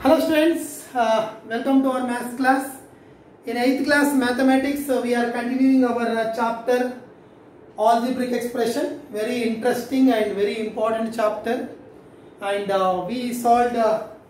Hello students, welcome to our maths class. In 8th class mathematics, we are continuing our chapter algebraic expression. Very interesting and very important chapter. And we solved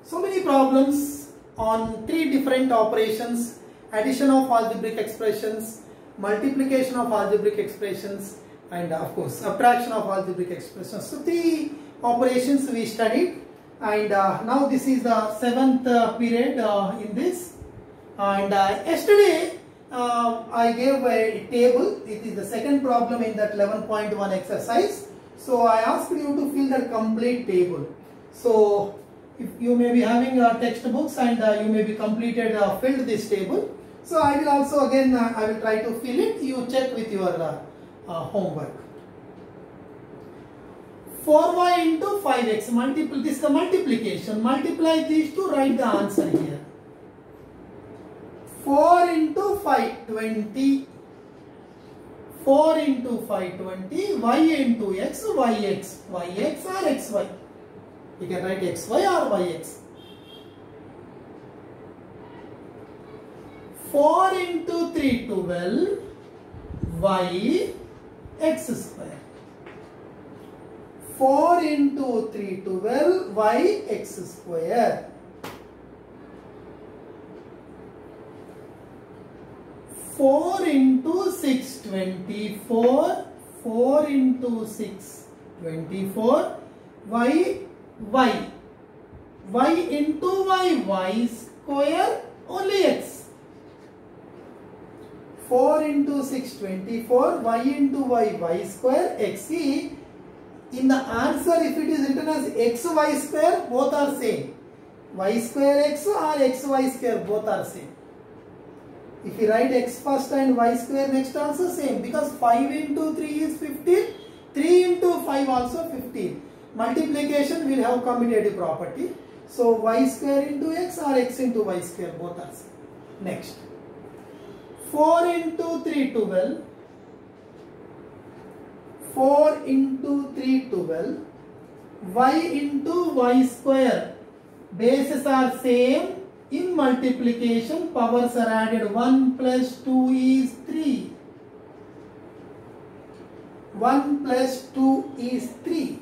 so many problems on 3 different operations: addition of algebraic expressions, multiplication of algebraic expressions, and of course subtraction of algebraic expressions. So 3 operations we studied. And now this is the 7th period in this, and yesterday I gave a table. It is the second problem in that 11.1 exercise. So I asked you to fill the complete table. So if you may be having textbooks and you may be filled this table. So I will also again I will try to fill it. You check with your homework. 4y into 5x, this is the multiplication. Multiply these to write the answer here. 4 into 5, 20. 4 into 5, 20. Y into x, yx. Yx or xy. You can write xy or yx. 4 into 3, 12. Y x square. 4 into 3, 12, y x square. 4 into 6, 24. 4 into 6, 24. Y into y square, only x. 4 into 6, 24. Y into y square, x. See, in the answer, if it is written as xy square, both are same. Y square x or xy square, both are same. If you write x first and y square next, also same, because 5 into 3 is 15. 3 into 5 also 15. Multiplication will have commutative property. So y square into x or x into y square, both are same. Next. 4 into 3, 12. 4 into 3, 12. Y into y square. Bases are same. In multiplication, powers are added. 1 plus 2 is 3. 1 plus 2 is 3.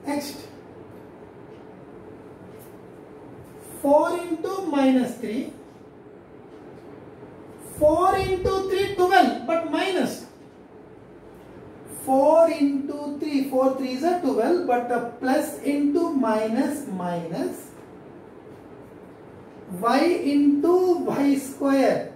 Next. 4 into minus 3. 4 into 3, 12, but minus. 4 into 3, 4 3 is a 12, but a plus into minus, minus. Y into y square.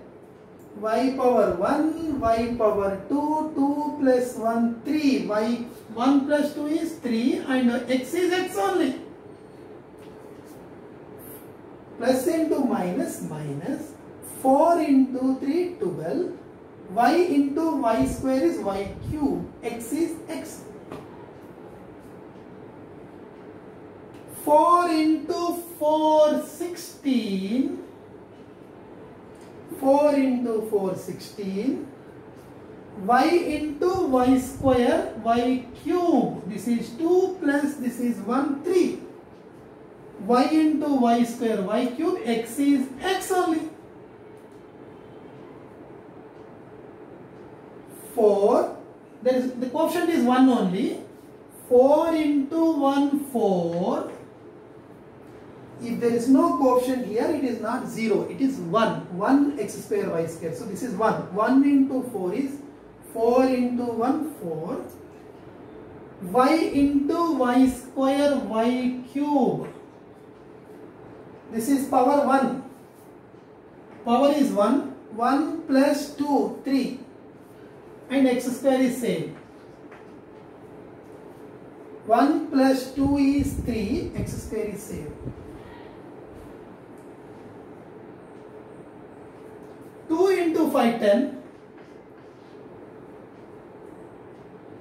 Y power 1, y power 2, 2 plus 1, 3. Y 1 plus 2 is 3, and x is x only. Plus into minus, minus. 4 into 3, 12. Y into y square is y cube. X is x. 4 into 4, 16. 4 into 4, 16. Y into y square, y cube. This is 2 plus this is 1, 3. Y into y square, y cube. X is x only. 4, the quotient is 1 only. 4 into 1, 4. If there is no quotient here, it is not 0. It is 1. 1 x square y square. So this is 1. 1 into 4 is 4 into 1, 4. Y into y square, y cube. This is power 1. Power is 1. 1 plus 2, 3. And x square is same. 1 plus 2 is 3. X square is same. 2 into 5, 10.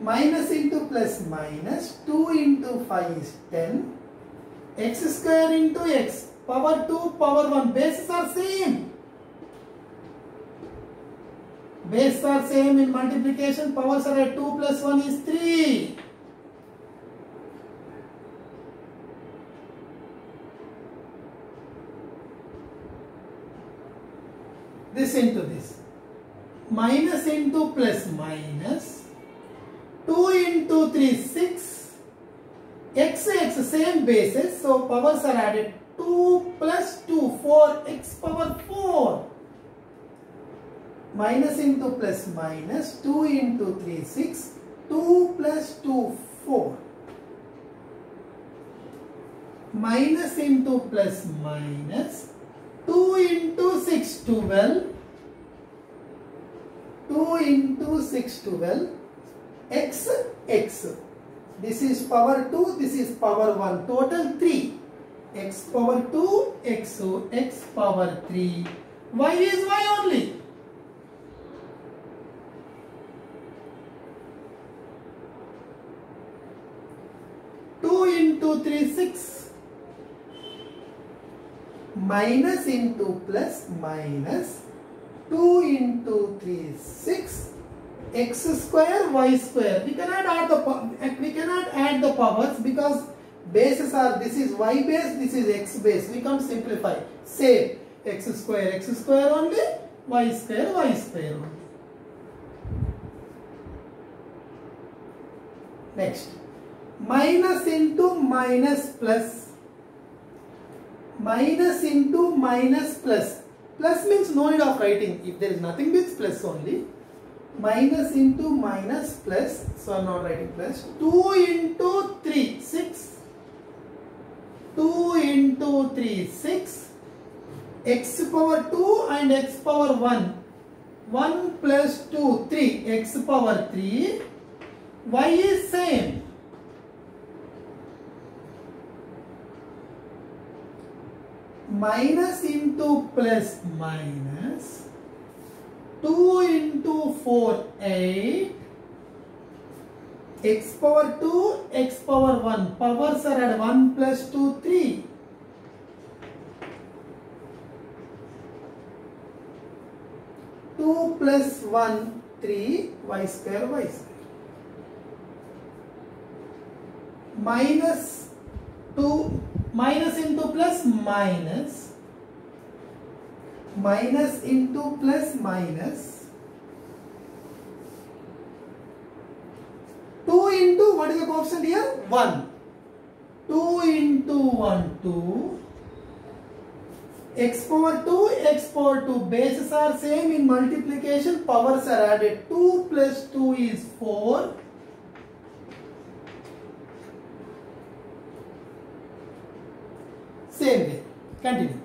Minus into plus minus. 2 into 5 is 10. X square into x. Power 2, power 1. Bases are same. Bases are same in multiplication, powers are at 2 plus 1 is 3. This into this. Minus into plus minus. 2 into 3, 6. X, same bases. So powers are added. 2 plus 2, 4. X power 4. Minus into plus minus. 2 into 3, 6. 2 plus 2, 4. Minus into plus minus. 2 into 6, 12. 2 into 6, 12. X. This is power 2, this is power 1. Total 3. X power 2, X power 3. Y is Y only. Into 3, 6. Minus into plus minus. 2 into 3, 6. X square, Y square. We cannot add the powers because bases are, this is Y base, this is X base. We can't simplify. Same. X square only. Y square only. Next. Minus into minus plus. Minus into minus plus. Plus means no need of writing. If there is nothing means plus only. Minus into minus plus. So I am not writing plus. 2 into 3, 6. 2 into 3, 6. X power 2 and X power 1. 1 plus 2, 3. X power 3. Y is same. Minus into plus minus. 2 into 4, 8. X power 2, X power 1. Powers are at 1 plus 2, 3. Two plus 1, 3. Y square. Minus 2. Minus into plus minus. Minus into plus minus. 2 into, what is the coefficient here? 1. 2 into 1, 2. X power 2, X power 2. Bases are same in multiplication. Powers are added. 2 plus 2 is 4. Same way. Continue.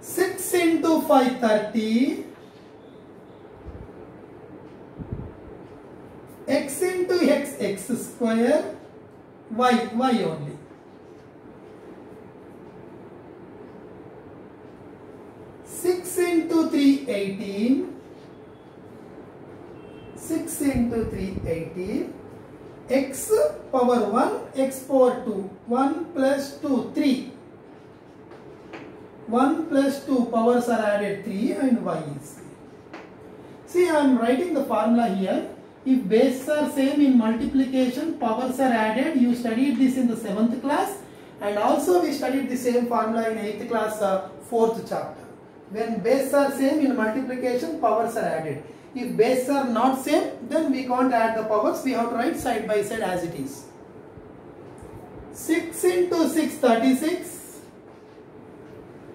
Six into 5, 30. X into X, X square. Y only. 6 into 3, 18. 6 into 3, 18. X power 1, X power 2. 1 plus 2, 3. 1 plus 2, powers are added 3 and Y is 3. See, I am writing the formula here. If bases are same in multiplication, powers are added. You studied this in the 7th class, and also we studied the same formula in 8th class, 4th chapter. When bases are same in multiplication, powers are added. If bases are not same, then we can't add the powers. We have to write side by side as it is. 6 into 6, 36.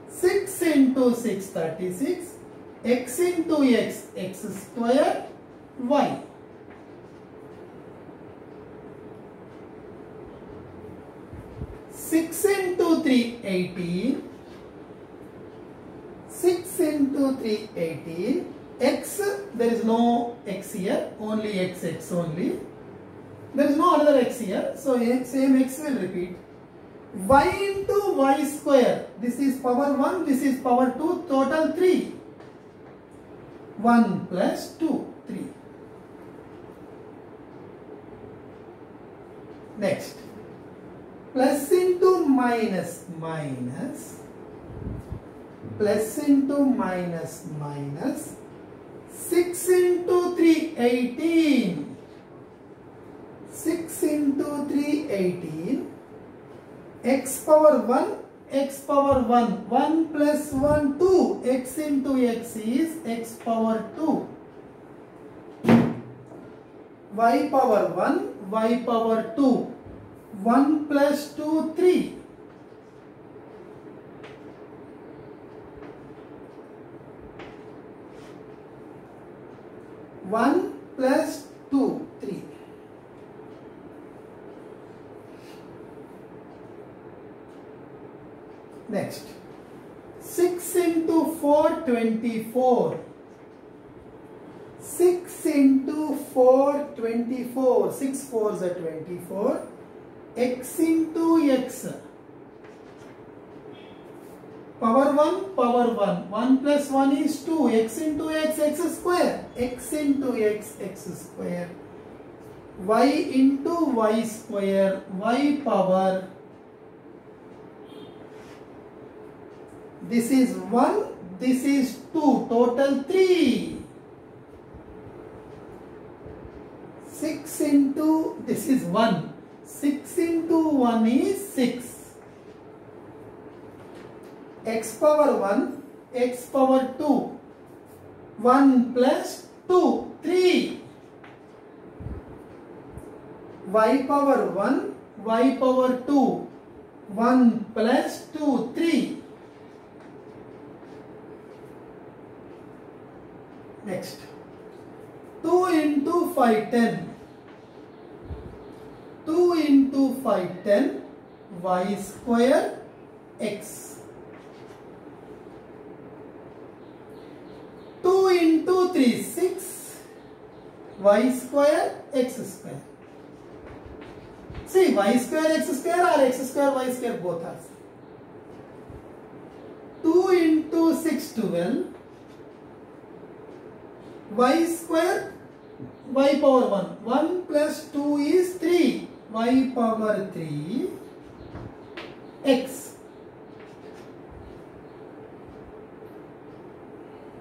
6 into 6, 36. X into X, X square, Y. 6 into 3, 18. 6 into 3, 18. X, there is no X here, only X only. There is no another X here, so same X will repeat. Y into Y square. This is power 1, this is power 2, total 3. 1 plus 2, 3. Next, plus into minus minus, plus into minus minus, 6 into 3, 18. 6 into 3, 18. X power 1, x power 1. 1 plus 1, 2. X into x is x power 2. Y power 1, y power 2. 1 plus 2, 3. 1 plus 2, 3. Next, 6 into 4, 24. 6 into 4, 24. 6 4s are 24. X into x. Power 1, power 1. 1 plus 1 is 2. X into x, x square. X into x, x square. Y into y square. Y power. This is 1. This is 2. Total 3. 6 into, this is 1. 6 into 1 is 6. X power 1, x power 2. 1 plus 2, 3. Y power 1, y power 2. 1 plus 2, 3. Next, 2 into 5, 10. 2 into 5, 10. Y square x. 2 into 3, 6. Y square x square. See, y square x square or x square y square both are. 2 into 6, 12. Y square y power 1. 1 plus 2 is 3. Y power 3 x.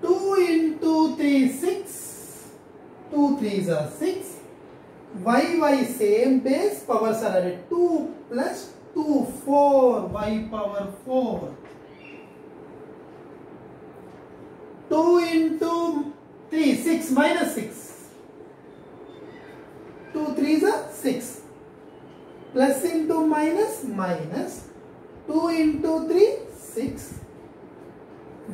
2 into 3, 6. 2 3s are 6. Y same base, powers are added. 2 plus 2, 4. Y power 4. 2 into 3, 6 minus 6. 2 3s are 6. Plus into minus, minus. 2 into 3, 6.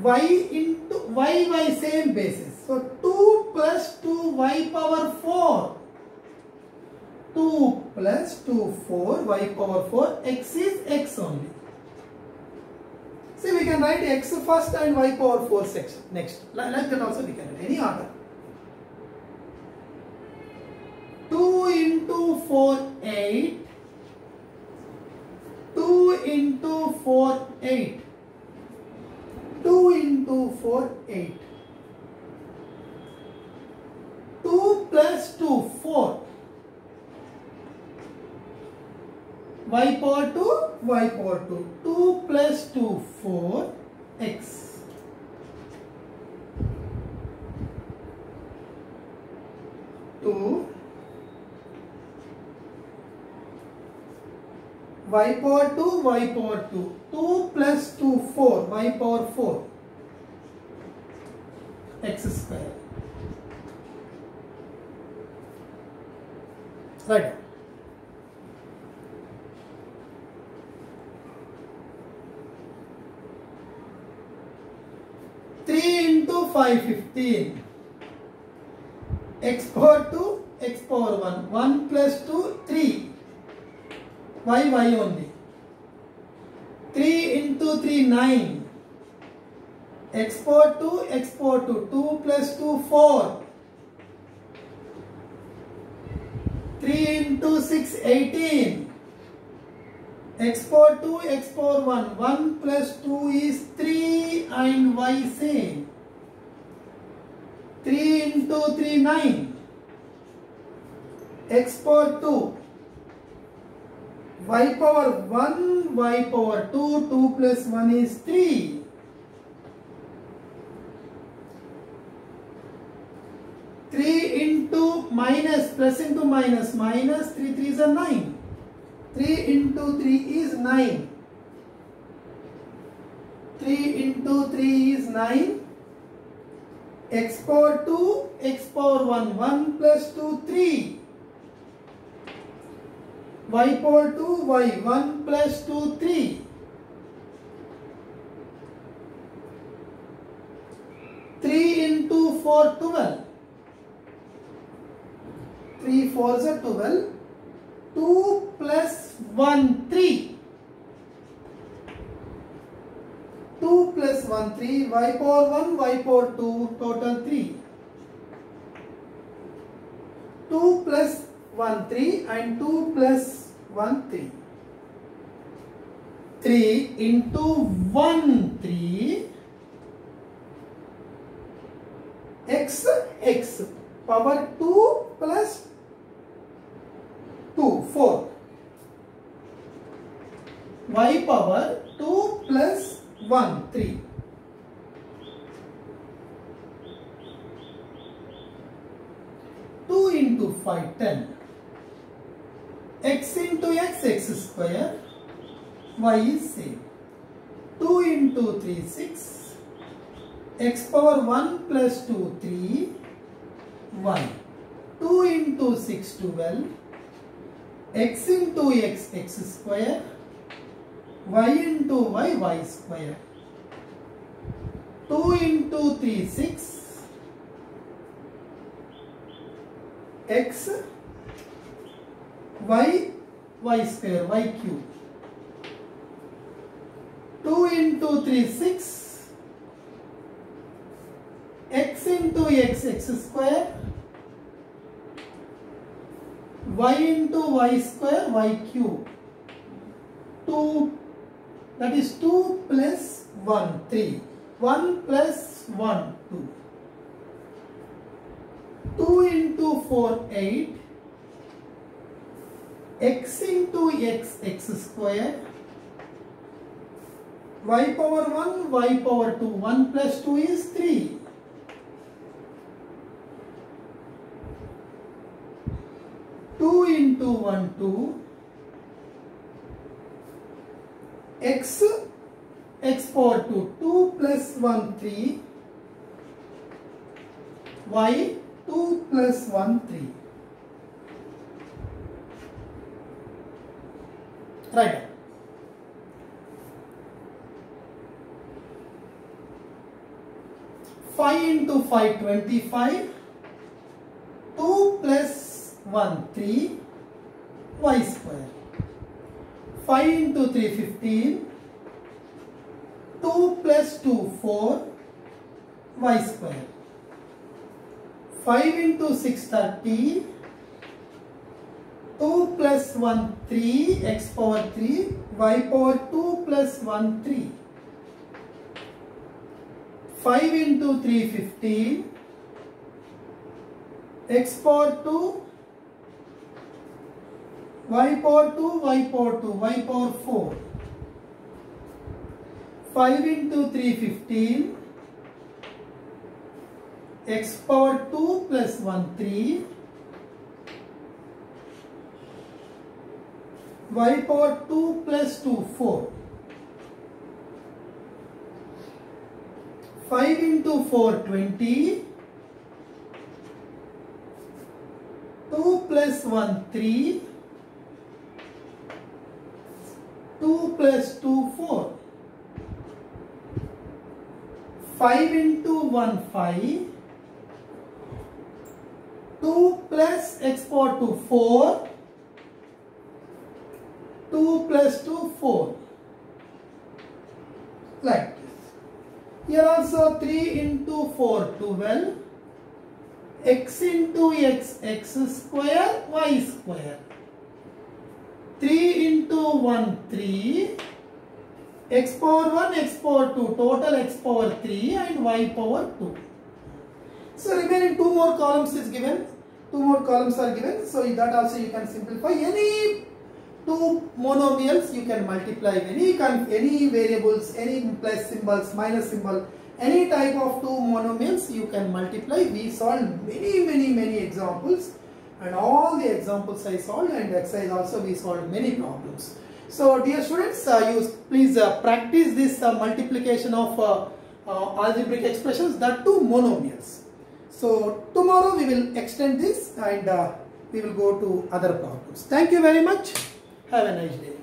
Y into y same basis. So 2 plus 2 y power 4. 2 plus 2 4 y power 4. X is x only. See, we can write x first and y power 4 section next. Like that also we can write any order. 2 into 4 8. 2 into 4 8. 2 into 4 8. 2 plus 2 4. Y power 2, y power 2. 2 plus 2, 4, x. Y power 2, y power 2. 2 plus 2, 4, y power 4. X square. Right. Into 5, 15. X power 2, x power 1. 1 plus 2, 3. Y only. 3 into 3, 9. X power 2, x power 2. 2 plus 2, 4. 3 into 6, 18. X power 2, x power 1. 1 plus 2 is 3 and y same. 3 into 3, 9. X power 2. y power 1, y power 2, 2 plus 1 is 3. 3 into minus, plus into minus, minus 3 3s are 9. 3 into 3 is 9. 3 into 3 is 9. X power 2, x power 1, 1 plus 2, 3. Y power 2, y 1 plus 2, 3. 3 into 4, 12. 3 4s are 12. 2 plus 1, 3. 2 plus 1, 3. Y power 1, y power 2, total 3. 2 plus 1, 3 and 2 plus 1, 3. 3 into 1, 3. X power 2 plus 2, 4. Y power 2 plus 1, 3. 2 into 5, 10. X into x, x square. Y is same. 2 into 3, 6. X power 1 plus 2, 3. Y. 2 into 6, 12. X into x, x square. Y into y, y square. 2 into 3, 6. X, y, y square, y cube. 2 into 3, 6. X into x, x square. Y into y square, y cube. 2, that is 2 plus 1, 3. 1 plus 1, 2. 2 into 4, 8. X into x, x square. Y power 1, y power 2. 1 plus 2 is 3. 2 into 1, 2. X, x power 2. 2 plus 1, 3. Y, 2 plus 1, 3. Right. Five into 5, 25. 2 plus 1, 3. Y square. 5 into 3, 15. 2 plus 2, 4. Y square. 5 into 6, 30. 2 plus 1, 3. X power 3. Y power 2 plus 1, 3. 5 into 3, 15. X power 2. Y power 2, y power 2, y power 4. 5 into 3, 15. X power 2 plus 1, 3. Y power 2 plus 2, 4. 5 into 4, 20. 2 plus 1, 3. 2 plus 2, 4. 5 into 1, 5. 2 plus x power 2, 4. 2 plus 2, 4. Like this. Here also 3 into 4, 12. X into x, x square, y square. 3 into 1, 3. X power 1, x power 2. Total x power 3 and y power 2. So remaining 2 more columns is given. 2 more columns are given. So that also you can simplify. Any 2 two monomials, you can multiply any variables, any plus symbols, minus symbol, any type of two monomials you can multiply. We solved many examples, and all the examples I solved, and exercise also we solved many problems. So dear students, you please practice this multiplication of algebraic expressions, that two monomials. So tomorrow we will extend this, and we will go to other problems. Thank you very much. Have a nice day.